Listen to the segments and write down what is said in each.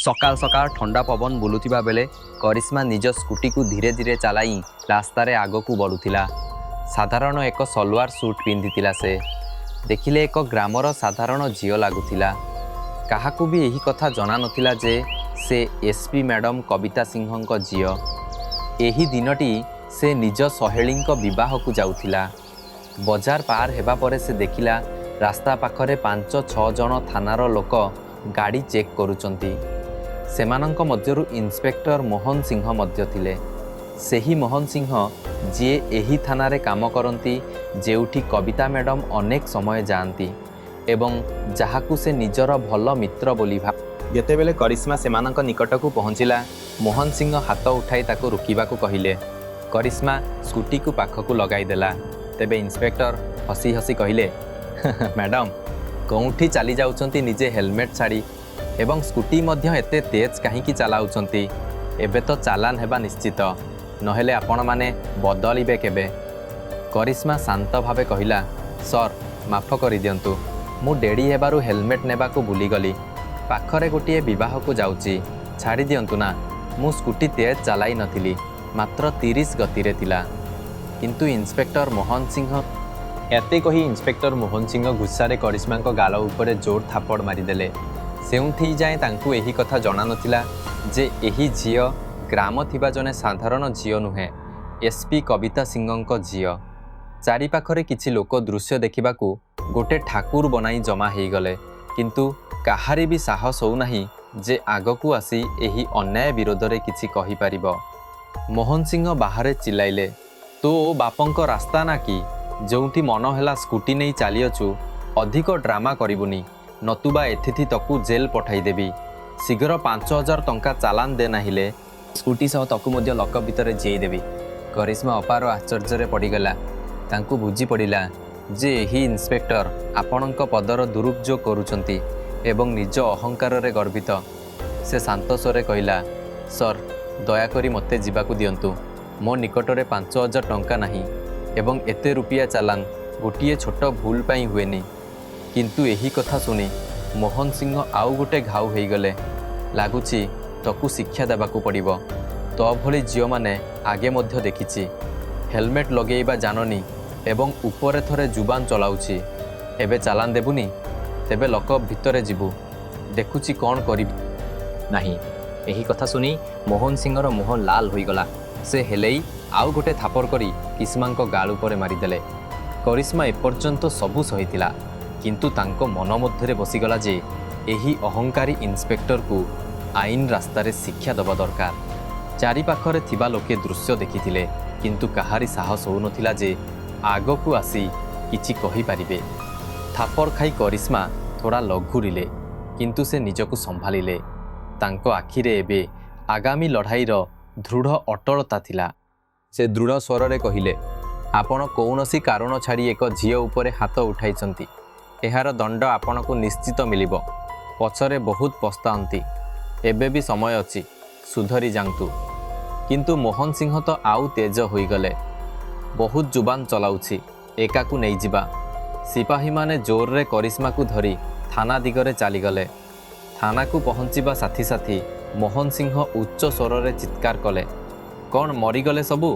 सकाल सकाल ठंडा पवन बुलुथिबा बेले करिश्मा निज स्कूटी को धीरे धीरे चलाई रास्तार आग को बढ़ुला। साधारण एक सलवार सूट पिंधिला से देखिले एक ग्रामर साधारण झील लगुला। काहाकू भी यही कथा जना नथिला जे से एसपी मैडम कविता सिंह झील। एही दिनटी से निज सहेली विवाह को जाउथिला। बजार पार हेबा परे से देखिला रास्ता पाखरे 5-6 जन थानार लोक गाड़ी चेक करुचंती। सेमानंक मध्यरु इंस्पेक्टर मोहन सिंह मध्य थिले। सेही मोहन सिंह जी एही थानारे काम करती, जेउठी कविता मैडम अनेक समय जाती एवं जहाकू से निजर भल मित्र बोली भाव। जेतेबेले करिश्मा सेमानंक निकट को पहुँचला, मोहन सिंह हाथ उठाई ताको रुकिबा को कहिले। करिश्मा स्कूटी को पाखकू लगाई देला। तेबे इंस्पेक्टर हसी हसी कहिले, मैडम कौठी चली जाउछंती निजे हेलमेट छाड़ी एवं स्कूटी मध्य एते तेज कहीं चलाउछंती। एबे तो चालान हेबा निश्चित, नहेले आपण माने बदलिबे केबे। करिश्मा शांत भावे कहिला, सर माफ करि दियंतु, मु डेडी हेबारु हेलमेट नेबा को भूली गली। पाखरे गोटिए विवाह को जाउची, छाड़ी दियंतु ना। मु स्कूटी तेज चलाई नथिली, मात्र 30 गतिरे थिला। किंतु इंस्पेक्टर मोहन सिंह एते कही इंस्पेक्टर मोहन सिंह गुस्सारे करिश्मा गाल उपरे जोर थापड़ मारिदेले। सेउठी जाए तांकू एही कथा जना नथिला जे एही झियो ग्राम थिबा जने साधारण झियो नुहे, एसपी कविता सिंह झियो। चारि पाखरे किछि लोक दृश्य देखिबाकू गोटे ठाकुर बनाई जमा हेई गले, किंतु काहारी भी साहस हो नाही जे आगकू आसी एही अन्याय विरोध रे किछि कहि परिबो। मोहन सिंह बाहरे चिल्लाइले, तो बापंक रास्ता ना कि जोंठी मन हेला स्कूटी नहीं चलीअछु, अधिक ड्रामा करिबुनी, नतुबा एथिथि तकू जेल पठाई देबी। शीघ्र 5000 टंका चालान दे नाहिले स्कूटी सह तकू मध्य लकअप भितर जेई देबी। करिश्मा अपार आश्चर्य पड़गला। तांकू बुझी पड़िला जे एही इंस्पेक्टर आपणक पदर दुरुपयोग करुचंती एवं निज अहंकार रे गर्वित। से शांत स्वरे कहिला, सर दयाकरी मते जीवाकू दियंतु, मो निकटरे 5000 टंका नाही एवं एते रुपया चालान गोटिए छोट भूल पाई हुएनी। किंतु यही कथा सुनी मोहन सिंह आउ गोटे घाउ हो गले। लगुच तकू शिक्षा देवाकू पड़िबो। तो भली झील माने आगे मध्य देखिछि, हेलमेट लगेइबा जाननी एवं उपरे थरे जुबान चलाउछि। एबे चालान देबुनी, तेबे लकअप भितरे जीवु, देखुछि कौन करिबि नाही। एही कथा सुनी मोहन सिंहर मुह लाल होईगला। से हेलेई आउ गोटे थापर करी किस्मांक गाल उपरे मारिदेले। करिश्मा एपर्यंत सबू सहीथिला, किंतु तांको मन मध्यरे बसीगला जे एही अहंकारी इंस्पेक्टर को आईन रास्तारे शिक्षा दबा दरकार। चारि पाखरे थिबा लोके दृश्य देखिथिले, किंतु काहारी साहस हो नथिला जे आगकू आसी किछि कहि पारिबे। थापर खाई करिश्मा थोड़ा लघुरिले, किंतु से निजकू संभालिले। तांको आखिरे एबे आगामी लड़ाईर दृढ़ अटलता थिला। से दृढ़ स्वर रे कहिले, आपण कौनसी कारण छाड़ी एक झील उपरे हाथ उठाइछंती, एहार दंड आपण को निश्चित मिलिबो। पछरे बहुत पछतांती, एबे भी समय अछि, सुधरी जांतु। किंतु मोहन सिंह तो आउ तेज होई गले। बहुत जुबान चलाउछि, एका को नहीं जिबा। सिपाही माने जोर रे करिश्मा को धरी थाना दिगरे चली गले। थाना को पहुँचीबा साथी साथी मोहन सिंह उच्च स्वर रे चित्कार कले, कौन मरीगले सबू?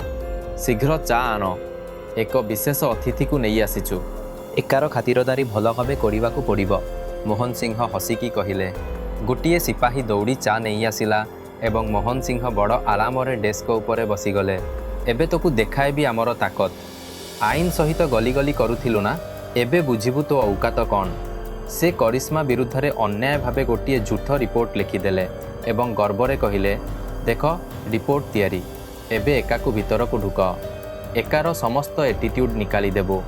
शीघ्र चा आन, एक विशेष अतिथि को नहीं आसीचु। एकार खातिरदारी भल भावे करिबाकू पड़िबो। मोहन सिंह हसिकी कहिले। गोटिए सिपाही दौड़ी चा नहीं आसिला एवं मोहन सिंह बड़ आराम रे डेस्क उपरे बसीगले। एबे तकू देखाए भी आमर ताकत। आईन सहित गली गली करुथिलु ना, एबे बुझिबु तो औकात कौन। से करिश्मा विरुद्ध रे अन्याय भावे गोटिए झूठ रिपोर्ट लिखिदेले एवं गर्वरे कहिले, देख रिपोर्ट तैयारी, एबे एका को भीतर को ढुक, एकार समस्त एटीट्यूड निकाली देबो।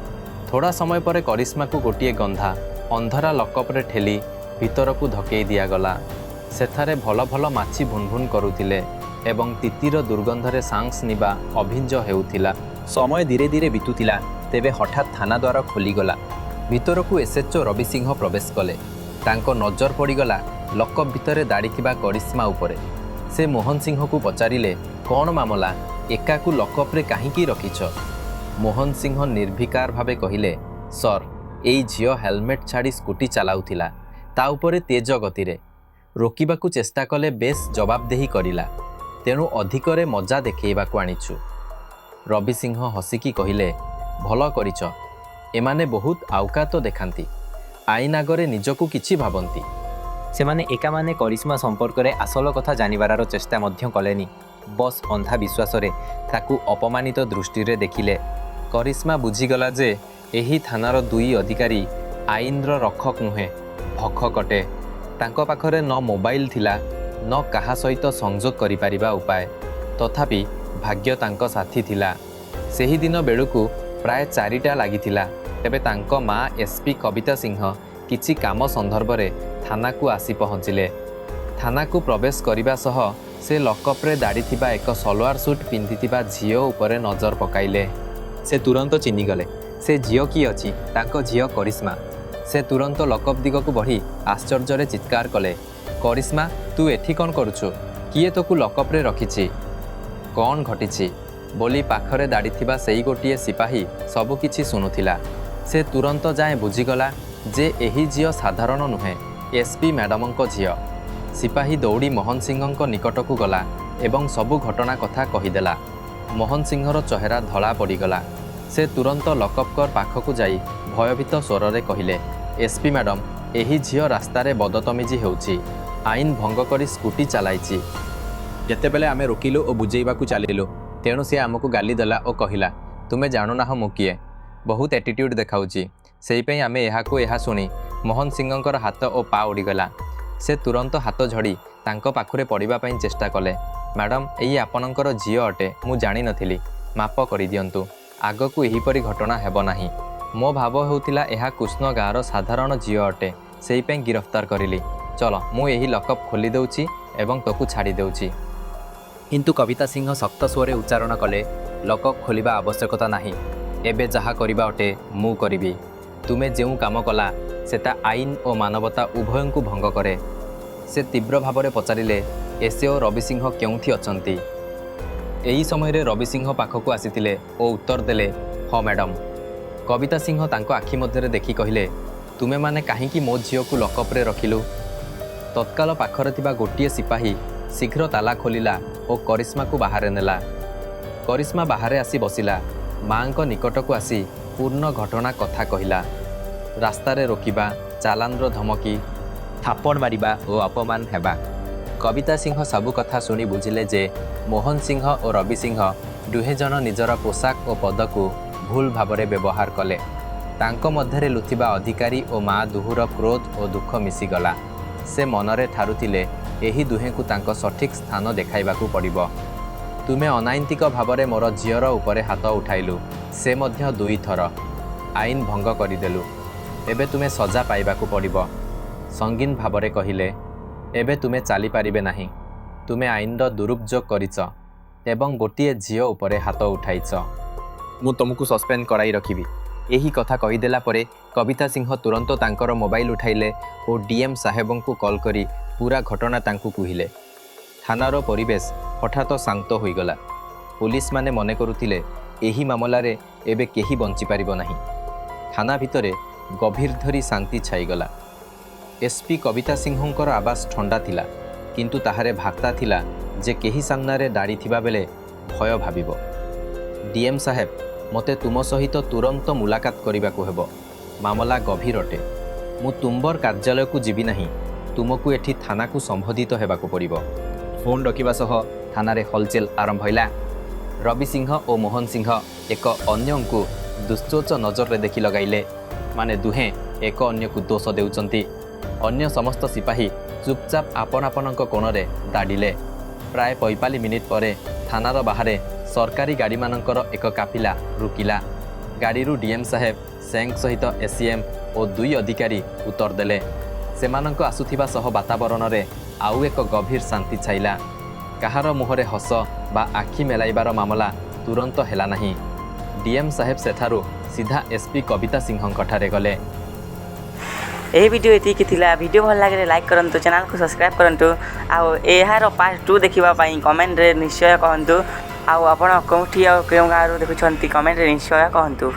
थोड़ा समय पर करिश्मा को गोटिए गंधा अंधारा लकअप रे ठेली भीतर को धकेई दिया गला। सेथारे भल भल माछी भुनभुन करुथिले एवं तितिर दुर्गंधरे सांस निबा अभिंज हेउथिला। समय धीरे धीरे बीतुथिला। तेबे हठात थाना द्वार खोलीगला। भीतर को एसएचओ रवि सिंह प्रवेश कले। तांको नजर पड़ीगला लकअप भितरे दाड़ीथिबा करिश्मा उपरे। से मोहन सिंह को पचारिले, कौन मामला, एका को लकअप रे काहींकी रखिछ? मोहन सिंह निर्विकार भावे कहिले, सर एई झियो हेलमेट छाड़ी स्कूटी चलाउथिला, ता उपरे तेज गतिरे। ରୋକିବାକୁ ଚେଷ୍ଟା କଲେ ବେଶ୍ ଜବାବଦେହି କରିଲା। ତେଣୁ ଅଧିକରେ ମଜା ଦେଖେଇବାକୁ ଆଣିଛୁ। ରବି ସିଂହ ହସିକି କହିଲେ, ଭଲ କରିଛ। ଏମାନେ ବହୁତ ଆଉକାତ ଦେଖାନ୍ତି। ଆଇନ ଆଗରେ ନିଜକୁ କିଛି ଭାବନ୍ତି। ସେମାନେ ଏକାମାନେ କରିସ୍ମା ସମ୍ପର୍କରେ ଆସଲ କଥା ଜାଣିବାର ଚେଷ୍ଟା ମଧ୍ୟ କଲେନି। ବସ୍ ଅନ୍ଧା ବିଶ୍ୱାସରେ ତାକୁ ଅପମାନିତ ଦୃଷ୍ଟିରେ ଦେଖିଲେ। କରିସ୍ମା ବୁଝିଗଲା ଯେ ଏହି ଥାନାର ଦୁଇ ଅଧିକାରୀ ଆଇନର ରକ୍ଷକ ନୁହେଁ, ଭକ୍ଷକଟେ। ତାଙ୍କ ପାଖରେ ନ ମୋବାଇଲ ଥିଲା, ନ କାହା ସହିତ ସଂଯୋଗ କରିପାରିବା ଉପାୟ। ତଥାପି ଭାଗ୍ୟ ତାଙ୍କ ସାଥୀ ଥିଲା। ସେହିଦିନ ବେଳକୁ ପ୍ରାୟ 4ଟା ଲାଗିଥିଲା। ତେବେ ତାଙ୍କ ମା ଏସ୍ପି କବିତା ସିଂହ କିଛି କାମ ସନ୍ଦର୍ଭରେ ଥାନାକୁ ଆସି ପହଞ୍ଚିଲେ। ଥାନାକୁ ପ୍ରବେଶ କରିବା ସହ ସେ ଲକଅପ୍ରେ ଦାଡ଼ିଥିବା ଏକ ସଲୱାର ସୁଟ୍ ପିନ୍ଧିଥିବା ଝିଅ ଉପରେ ନଜର ପକାଇଲେ। ସେ ତୁରନ୍ତ ଚିହ୍ନିଗଲେ। ସେ ଝିଅ କିଏ ଅଛି? ତାଙ୍କ ଝିଅ କରିସ୍ମା। ସେ ତୁରନ୍ତ ଲକଅପ୍ ଦିଗକୁ ବଢ଼ି ଆଶ୍ଚର୍ଯ୍ୟରେ ଚିତ୍କାର କଲେ, କରିସ୍ମା, ତୁ ଏଠି କ'ଣ କରୁଛୁ? କିଏ ତୋକୁ ଲକଅପ୍ରେ ରଖିଛି? କ'ଣ ଘଟିଛି? ବୋଲି ପାଖରେ ଦାଡ଼ିଥିବା ସେଇ ଗୋଟିଏ ସିପାହୀ ସବୁକିଛି ଶୁଣୁଥିଲା। ସେ ତୁରନ୍ତ ଯାଏଁ ବୁଝିଗଲା ଯେ ଏହି ଝିଅ ସାଧାରଣ ନୁହେଁ, ଏସ୍ପି ମ୍ୟାଡ଼ାମଙ୍କ ଝିଅ। ସିପାହୀ ଦୌଡ଼ି ମୋହନ ସିଂହଙ୍କ ନିକଟକୁ ଗଲା ଏବଂ ସବୁ ଘଟଣା କଥା କହିଦେଲା। ମୋହନ ସିଂହର ଚେହେରା ଧଳା ପଡ଼ିଗଲା। ସେ ତୁରନ୍ତ ଲକଅପ୍କର ପାଖକୁ ଯାଇ ଭୟଭୀତ ସ୍ୱରରେ କହିଲେ, ଏସ୍ପି ମ୍ୟାଡ଼ାମ, ଏହି ଝିଅ ରାସ୍ତାରେ ବଦତମିଜି ହେଉଛି। ଆଇନ ଭଙ୍ଗ କରି ସ୍କୁଟି ଚଲାଇଛି। ଯେତେବେଳେ ଆମେ ରୋକିଲୁ ଓ ବୁଝେଇବାକୁ ଚାଲିଲୁ, ତେଣୁ ସେ ଆମକୁ ଗାଲି ଦେଲା ଓ କହିଲା, ତୁମେ ଜାଣୁନାହଁ ମୁଁ କିଏ। ବହୁତ ଆଟିଟ୍ୟୁଡ଼ ଦେଖାଉଛି। ସେଇପାଇଁ ଆମେ ଏହାକୁ ଏହା ଶୁଣି ମୋହନ ସିଂହଙ୍କର ହାତ ଓ ପା ଉଡ଼ିଗଲା। ସେ ତୁରନ୍ତ ହାତ ଝଡ଼ି ତାଙ୍କ ପାଖରେ ପଡ଼ିବା ପାଇଁ ଚେଷ୍ଟା କଲେ। ମ୍ୟାଡ଼ାମ, ଏଇ ଆପଣଙ୍କର ଝିଅ ଅଟେ। ମୁଁ ଜାଣିନଥିଲି। ମାପ କରିଦିଅନ୍ତୁ। ଆଗକୁ ଏହିପରି ଘଟଣା ହେବ ନାହିଁ। ମୋ ଭାବ ହେଉଥିଲା ଏହା କୃଷ୍ଣ ଗାଁର ସାଧାରଣ ଝିଅ ଅଟେ। ସେଇପାଇଁ ଗିରଫତାର କରିଲି। ଚଲ, ମୁଁ ଏହି ଲକଅପ୍ ଖୋଲି ଦେଉଛି ଏବଂ ତୋକୁ ଛାଡ଼ି ଦେଉଛି। କିନ୍ତୁ କବିତା ସିଂହ ଶକ୍ତ ସ୍ୱରରେ ଉଚ୍ଚାରଣ କଲେ, ଲକଅପ୍ ଖୋଲିବା ଆବଶ୍ୟକତା ନାହିଁ। ଏବେ ଯାହା କରିବା ଅଟେ ମୁଁ କରିବି। ତୁମେ ଯେଉଁ କାମ କଲା ସେଟା ଆଇନ ଓ ମାନବତା ଉଭୟଙ୍କୁ ଭଙ୍ଗ କରେ। ସେ ତୀବ୍ର ଭାବରେ ପଚାରିଲେ, ଏସ୍ଓ ରବି ସିଂହ କେଉଁଠି ଅଛନ୍ତି? ଏହି ସମୟରେ ରବି ସିଂହ ପାଖକୁ ଆସିଥିଲେ ଓ ଉତ୍ତର ଦେଲେ, ହଁ ମ୍ୟାଡ଼ାମ। କବିତା ସିଂହ ତାଙ୍କ ଆଖି ମଧ୍ୟରେ ଦେଖି କହିଲେ, ତୁମେମାନେ କାହିଁକି ମୋ ଝିଅକୁ ଲକଅପ୍ରେ ରଖିଲୁ? ତତ୍କାଳ ପାଖରେ ଥିବା ଗୋଟିଏ ସିପାହୀ ଶୀଘ୍ର ତାଲା ଖୋଲିଲା ଓ କରିସ୍ମାକୁ ବାହାରେ ନେଲା। କରିସ୍ମା ବାହାରେ ଆସି ବସିଲା। ମାଙ୍କ ନିକଟକୁ ଆସି ପୂର୍ଣ୍ଣ ଘଟଣା କଥା କହିଲା। ରାସ୍ତାରେ ରୋକିବା, ଚାଲାନର ଧମକି, ଥାପଡ଼ ମାରିବା ଓ ଅପମାନ ହେବା। କବିତା ସିଂହ ସବୁ କଥା ଶୁଣି ବୁଝିଲେ ଯେ ମୋହନ ସିଂହ ଓ ରବି ସିଂହ ଦୁହେଁ ଜଣ ନିଜର ପୋଷାକ ଓ ପଦକୁ ଭୁଲ ଭାବରେ ବ୍ୟବହାର କଲେ। ତାଙ୍କ ମଧ୍ୟରେ ଲୁଥିବା ଅଧିକାରୀ ଓ ମା ଦୁହୁର କ୍ରୋଧ ଓ ଦୁଃଖ ମିଶିଗଲା। ସେ ମନରେ ଠାରୁଥିଲେ ଏହି ଦୁହେଁଙ୍କୁ ତାଙ୍କ ସଠିକ୍ ସ୍ଥାନ ଦେଖାଇବାକୁ ପଡ଼ିବ। ତୁମେ ଅନାଇନ୍ତିକ ଭାବରେ ମୋର ଝିଅର ଉପରେ ହାତ ଉଠାଇଲୁ, ସେ ମଧ୍ୟ 2 ଥର। ଆଇନ ଭଙ୍ଗ କରିଦେଲୁ। ଏବେ ତୁମେ ସଜା ପାଇବାକୁ ପଡ଼ିବ। ସଙ୍ଗୀନ ଭାବରେ କହିଲେ, ଏବେ ତୁମେ ଚାଲିପାରିବେ ନାହିଁ। ତୁମେ ଆଇନର ଦୁରୁପଯୋଗ କରିଛ ଏବଂ ଗୋଟିଏ ଝିଅ ଉପରେ ହାତ ଉଠାଇଛ। ମୁଁ ତୁମକୁ ସସ୍ପେଣ୍ଡ କରାଇ ରଖିବି। ଏହି କଥା କହିଦେଲା ପରେ କବିତା ସିଂହ ତୁରନ୍ତ ତାଙ୍କର ମୋବାଇଲ ଉଠାଇଲେ ଓ ଡିଏମ୍ ସାହେବଙ୍କୁ କଲ୍ କରି ପୁରା ଘଟଣା ତାଙ୍କୁ କହିଲେ। ଥାନାର ପରିବେଶ ହଠାତ୍ ଶାନ୍ତ ହୋଇଗଲା। ପୋଲିସମାନେ ମନେ କରୁଥିଲେ ଏହି ମାମଲାରେ ଏବେ କେହି ବଞ୍ଚିପାରିବ ନାହିଁ। ଥାନା ଭିତରେ ଗଭୀର ଧରି ଶାନ୍ତି ଛାଇଗଲା। ଏସ୍ପି କବିତା ସିଂହଙ୍କର ଆବାଜ ଥଣ୍ଡା ଥିଲା, କିନ୍ତୁ ତାହାରେ ବାର୍ତ୍ତା ଥିଲା ଯେ କେହି ସାମ୍ନାରେ ଦାଡ଼ିଥିବା ବେଳେ ଭୟ ଭାବିବ। ଡିଏମ୍ ସାହେବ, ମୋତେ ତୁମ ସହିତ ତୁରନ୍ତ ମୁଲାକାତ କରିବାକୁ ହେବ। ମାମଲା ଗଭୀର ଅଟେ। ମୁଁ ତୁମ୍ବର କାର୍ଯ୍ୟାଳୟକୁ ଯିବି ନାହିଁ। ତୁମକୁ ଏଠି ଥାନାକୁ ସମ୍ବୋଧିତ ହେବାକୁ ପଡ଼ିବ। ଫୋନ୍ ରଖିବା ସହ ଥାନାରେ ହଲଚଲ ଆରମ୍ଭ ହେଲା। ରବି ସିଂହ ଓ ମୋହନ ସିଂହ ଏକ ଅନ୍ୟଙ୍କୁ ଦୁଶ୍ଚୋଚ ନଜରରେ ଦେଖି ଲଗାଇଲେ। ମାନେ ଦୁହେଁ ଏକ ଅନ୍ୟକୁ ଦୋଷ ଦେଉଛନ୍ତି। ଅନ୍ୟ ସମସ୍ତ ସିପାହୀ ଚୁପଚାପ ଆପଣଙ୍କ କୋଣରେ ଦାଡ଼ିଲେ। ପ୍ରାୟ 45 ମିନିଟ୍ ପରେ ଥାନାର ବାହାରେ ସରକାରୀ ଗାଡ଼ିମାନଙ୍କର ଏକ କାଫିଲା ରୁକିଲା। ଗାଡ଼ିରୁ ଡିଏମ୍ ସାହେବ, ସେଙ୍କ ସହିତ ଏସିଏମ୍ ଓ 2 ଅଧିକାରୀ ଉତ୍ତର ଦେଲେ। ସେମାନଙ୍କ ଆସୁଥିବା ସହ ବାତାବରଣରେ ଆଉ ଏକ ଗଭୀର ଶାନ୍ତି ଛାଇଲା। କାହାର ମୁହଁରେ ହସ ବା ଆଖି ମେଲାଇବାର ମାମଲା ତୁରନ୍ତ ହେଲା ନାହିଁ। ଡିଏମ୍ ସାହେବ ସେଠାରୁ ସିଧା ଏସ୍ପି କବିତା ସିଂହଙ୍କଠାରେ ଗଲେ। ଏହି ଭିଡ଼ିଓ ଏତିକି ଥିଲା। ଭିଡ଼ିଓ ଭଲ ଲାଗିଲେ ଲାଇକ୍ କରନ୍ତୁ, ଚ୍ୟାନେଲକୁ ସବସ୍କ୍ରାଇବ୍ କରନ୍ତୁ। ଆଉ ଏହାର ପାର୍ଟ 2 ଦେଖିବା ପାଇଁ କମେଣ୍ଟରେ ନିଶ୍ଚୟ କହନ୍ତୁ। ଆଉ ଆପଣ କେଉଁଠି ଆଉ କେଉଁ ଗାଁରୁ ଦେଖୁଛନ୍ତି କମେଣ୍ଟରେ ନିଶ୍ଚୟ କହନ୍ତୁ।